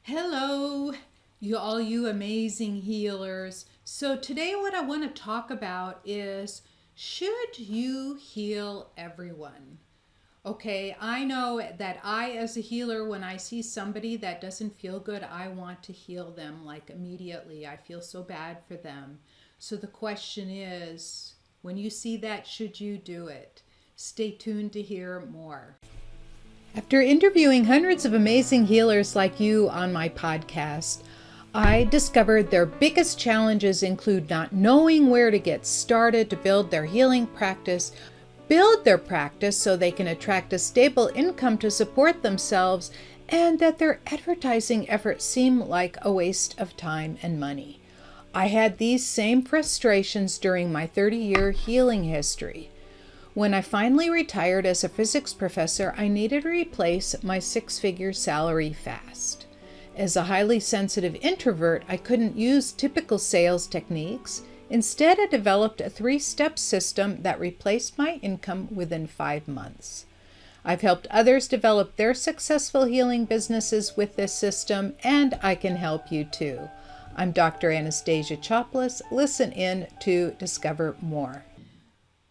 Hello, you amazing healers. So today what I want to talk about is, should you heal everyone? Okay, I know that I as a healer, when I see somebody that doesn't feel good, I want to heal them like immediately. I feel so bad for them. So the question is, when you see that, should you do it? Stay tuned to hear more. After interviewing hundreds of amazing healers like you on my podcast, I discovered their biggest challenges include not knowing where to get started to build their healing practice, build their practice so they can attract a stable income to support themselves, and that their advertising efforts seem like a waste of time and money. I had these same frustrations during my 30-year healing history. When I finally retired as a physics professor, I needed to replace my six-figure salary fast. As a highly sensitive introvert, I couldn't use typical sales techniques. Instead, I developed a 3-step system that replaced my income within 5 months. I've helped others develop their successful healing businesses with this system, and I can help you too. I'm Dr. Anastasia Chopelas. Listen in to discover more.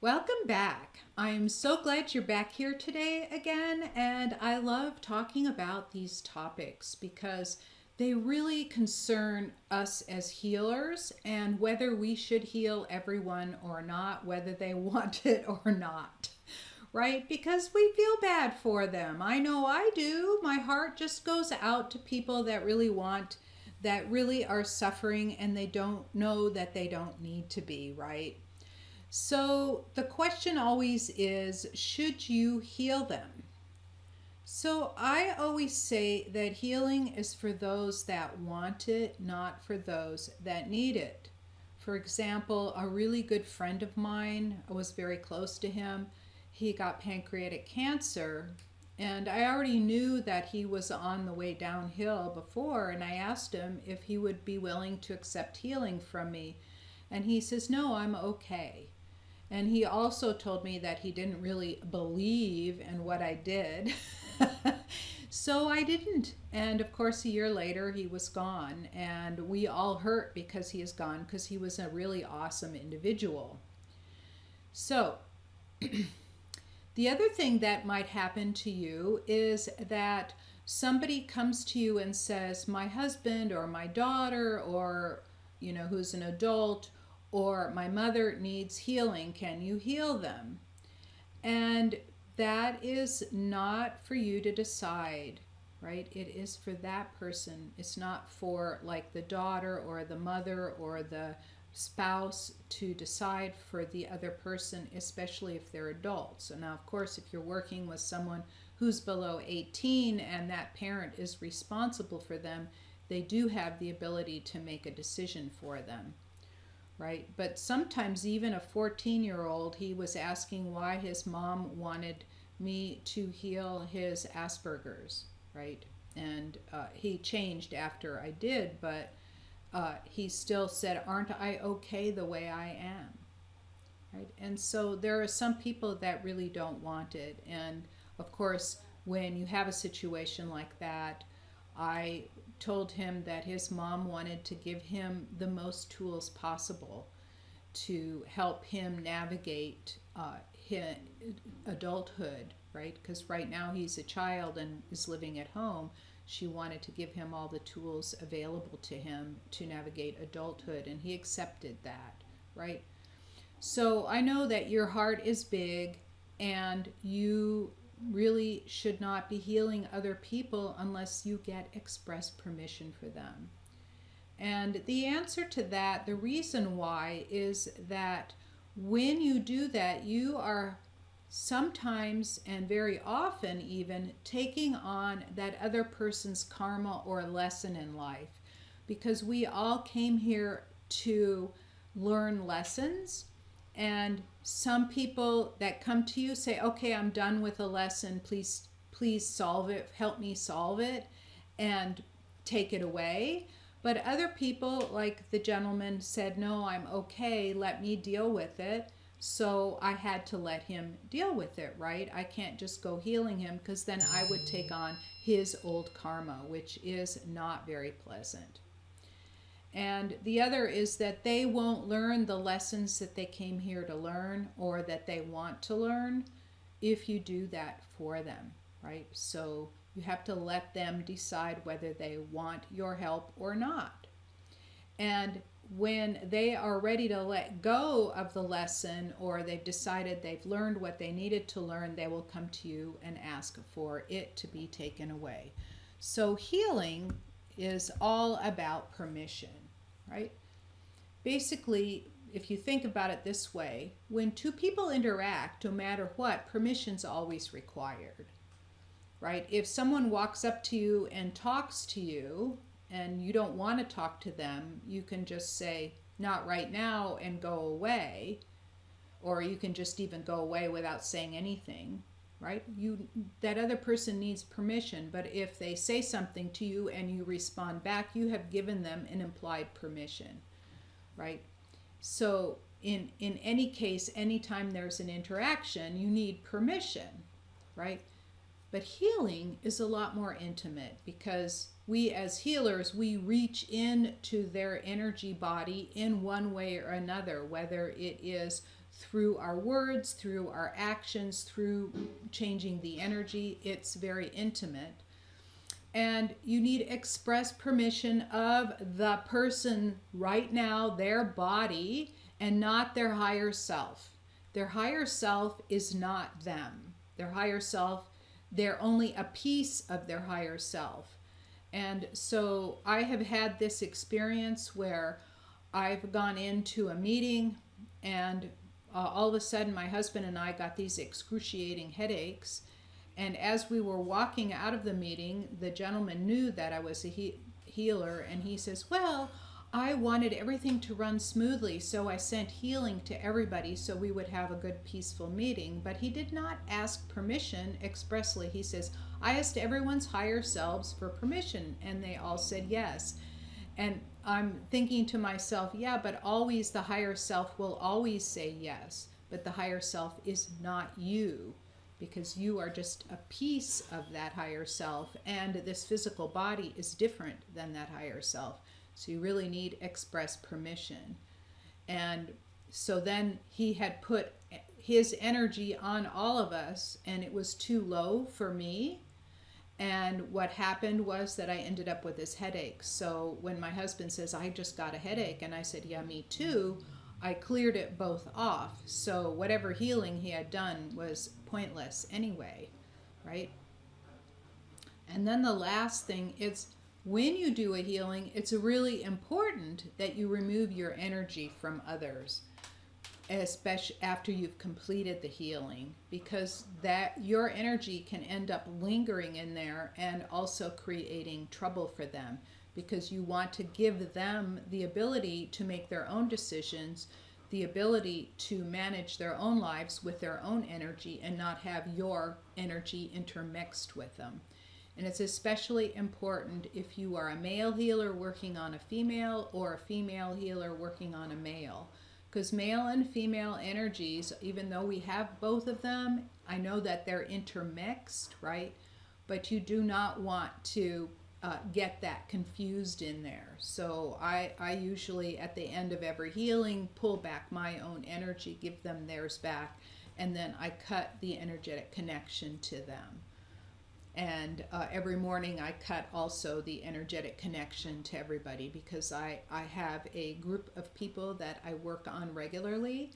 Welcome back. I'm so glad you're back here today again, and I love talking about these topics because they really concern us as healers and whether we should heal everyone or not, whether they want it or not, right? Because we feel bad for them. I know I do. My heart just goes out to people that really are suffering, and they don't know that they don't need to be, right? So the question always is, should you heal them? So I always say that healing is for those that want it, not for those that need it. For example, a really good friend of mine, I was very close to him. He got pancreatic cancer, and I already knew that he was on the way downhill before, and I asked him if he would be willing to accept healing from me. And he says, "No, I'm okay." And he also told me that he didn't really believe in what I did. So I didn't. And of course, a year later, he was gone. And we all hurt because he is gone, because he was a really awesome individual. So the other thing that might happen to you is that somebody comes to you and says, my husband or my daughter or, who's an adult, or my mother needs healing. Can you heal them? And that is not for you to decide, right? It is for that person. It's not for like the daughter or the mother or the spouse to decide for the other person, especially if they're adults. So now, of course, if you're working with someone who's below 18 and that parent is responsible for them, they do have the ability to make a decision for them. Right? But sometimes even a 14-year-old, he was asking why his mom wanted me to heal his Asperger's, right? And he changed after I did, but he still said, aren't I okay the way I am? Right? And so there are some people that really don't want it. And of course, when you have a situation like that, I told him that his mom wanted to give him the most tools possible to help him navigate his adulthood, right? Because right now he's a child and is living at home. She wanted to give him all the tools available to him to navigate adulthood, and he accepted that, right? So I know that your heart is big, and you really should not be healing other people unless you get express permission for them. And the answer to that, the reason why, is that when you do that, you are sometimes and very often even taking on that other person's karma or lesson in life, because we all came here to learn lessons. And some people that come to you say, okay, I'm done with a lesson, please solve it, help me solve it, and take it away. But other people, like the gentleman, said, no, I'm okay, let me deal with it. So I had to let him deal with it, right? I can't just go healing him because then I would take on his old karma, which is not very pleasant. And the other is that they won't learn the lessons that they came here to learn or that they want to learn if you do that for them, right? So you have to let them decide whether they want your help or not. And when they are ready to let go of the lesson or they've decided they've learned what they needed to learn, they will come to you and ask for it to be taken away. So healing is all about permission, right? Basically, if you think about it this way, when two people interact, no matter what, permission's always required, right? If someone walks up to you and talks to you and you don't want to talk to them, you can just say, not right now, and go away. Or you can just even go away without saying anything, right? That other person needs permission, but if they say something to you and you respond back, you have given them an implied permission, right? So in any case, anytime there's an interaction, you need permission, right? But healing is a lot more intimate because we as healers, we reach into their energy body in one way or another, whether it is through our words, through our actions, through changing the energy. It's very intimate. And you need express permission of the person right now, their body, and not their higher self. Their higher self is not them. Their higher self, they're only a piece of their higher self. And so I have had this experience where I've gone into a meeting and all of a sudden my husband and I got these excruciating headaches. And as we were walking out of the meeting, the gentleman knew that I was a healer, and he says, well, I wanted everything to run smoothly, so I sent healing to everybody so we would have a good, peaceful meeting. But he did not ask permission expressly. He says, I asked everyone's higher selves for permission, and they all said yes. And I'm thinking to myself, yeah, but always the higher self will always say yes. But the higher self is not you, because you are just a piece of that higher self, and this physical body is different than that higher self. So you really need express permission. And so then he had put his energy on all of us, and it was too low for me. And what happened was that I ended up with this headache. So when my husband says, I just got a headache, and I said, yeah, me too, I cleared it both off. So whatever healing he had done was pointless anyway, right? And then the last thing is, when you do a healing, it's really important that you remove your energy from others, especially after you've completed the healing, because that your energy can end up lingering in there and also creating trouble for them, because you want to give them the ability to make their own decisions, the ability to manage their own lives with their own energy and not have your energy intermixed with them. And it's especially important if you are a male healer working on a female or a female healer working on a male. Because male and female energies, even though we have both of them, I know that they're intermixed, right? But you do not want to get that confused in there. So I usually, at the end of every healing, pull back my own energy, give them theirs back, and then I cut the energetic connection to them. And every morning I cut also the energetic connection to everybody, because I have a group of people that I work on regularly,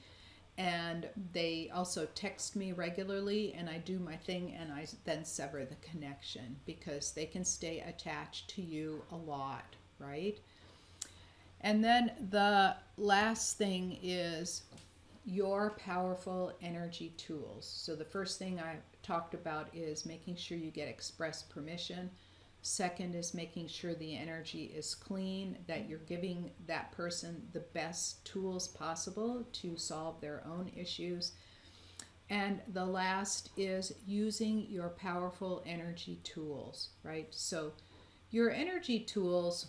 and they also text me regularly, and I do my thing and I then sever the connection, because they can stay attached to you a lot, right? And then the last thing is your powerful energy tools. So the first thing I talked about is making sure you get express permission. Second is making sure the energy is clean, that you're giving that person the best tools possible to solve their own issues. And the last is using your powerful energy tools, right? So your energy tools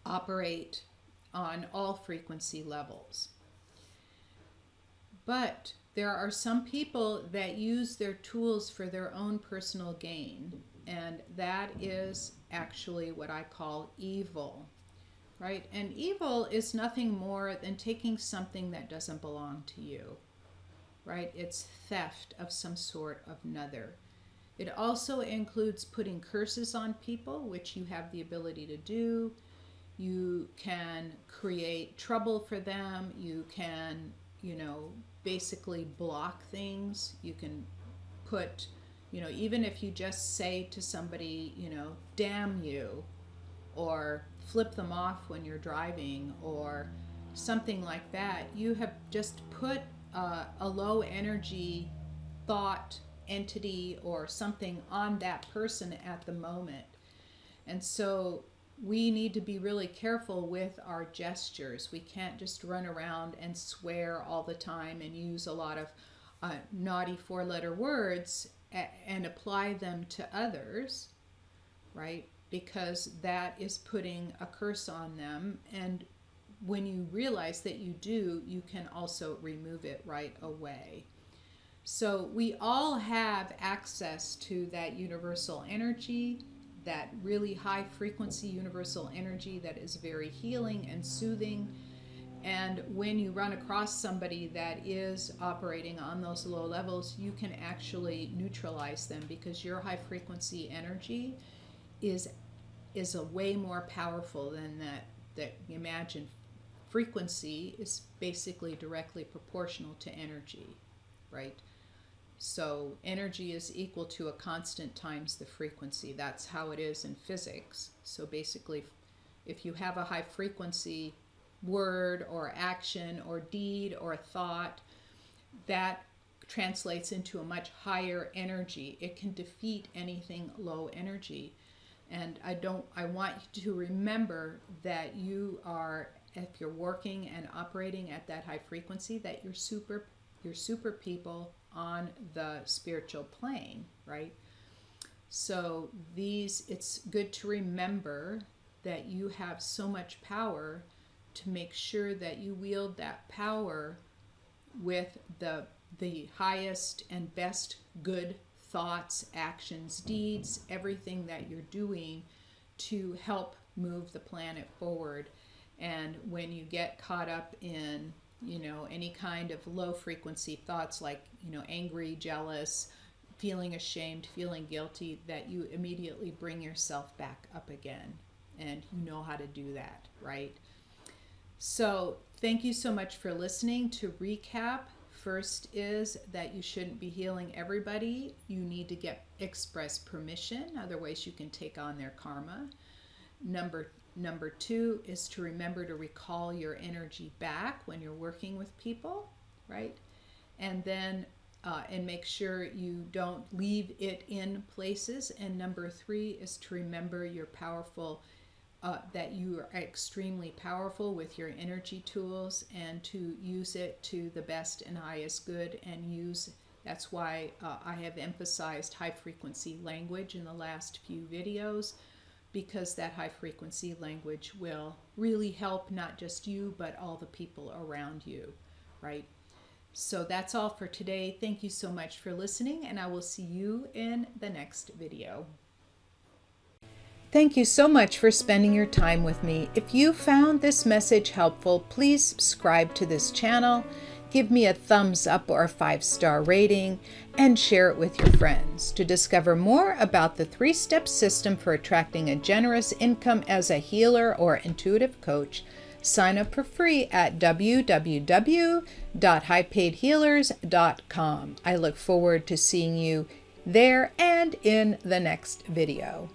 operate on all frequency levels. But there are some people that use their tools for their own personal gain, and that is actually what I call evil, right? And evil is nothing more than taking something that doesn't belong to you, right? It's theft of some sort of another. It also includes putting curses on people, which you have the ability to do. You can create trouble for them. You can, basically block things. You can put, even if you just say to somebody, damn you, or flip them off when you're driving, or something like that, you have just put a low energy thought, entity, or something on that person at the moment. And so we need to be really careful with our gestures. We can't just run around and swear all the time and use a lot of naughty four-letter words and apply them to others, right? Because that is putting a curse on them. And when you realize that you do, you can also remove it right away. So we all have access to that universal energy, that really high frequency universal energy that is very healing and soothing. And when you run across somebody that is operating on those low levels, you can actually neutralize them, because your high frequency energy is a way more powerful than that. Imagine frequency is basically directly proportional to energy, right? So energy is equal to a constant times the frequency. That's how it is in physics. So basically, if you have a high frequency word or action or deed or thought, that translates into a much higher energy. It can defeat anything low energy. And I want you to remember that you are, if you're working and operating at that high frequency, that you're super people on the spiritual plane, right? So it's good to remember that you have so much power, to make sure that you wield that power with the highest and best good thoughts, actions, deeds, everything that you're doing to help move the planet forward. And when you get caught up in any kind of low frequency thoughts, like, angry, jealous, feeling ashamed, feeling guilty, that you immediately bring yourself back up again. And you know how to do that, right? So thank you so much for listening. To recap, first is that you shouldn't be healing everybody. You need to express permission, otherwise you can take on their karma. Number two is to remember to recall your energy back when you're working with people, right? And then and make sure you don't leave it in places. And number three is to remember you're powerful, that you are extremely powerful with your energy tools, and to use it to the best and highest good. And that's why I have emphasized high frequency language in the last few videos, because that high frequency language will really help not just you, but all the people around you, right? So that's all for today. Thank you so much for listening, and I will see you in the next video. Thank you so much for spending your time with me. If you found this message helpful, please subscribe to this channel, give me a thumbs up or a 5-star rating, and share it with your friends. To discover more about the 3-step system for attracting a generous income as a healer or intuitive coach, sign up for free at www.highpaidhealers.com. I look forward to seeing you there and in the next video.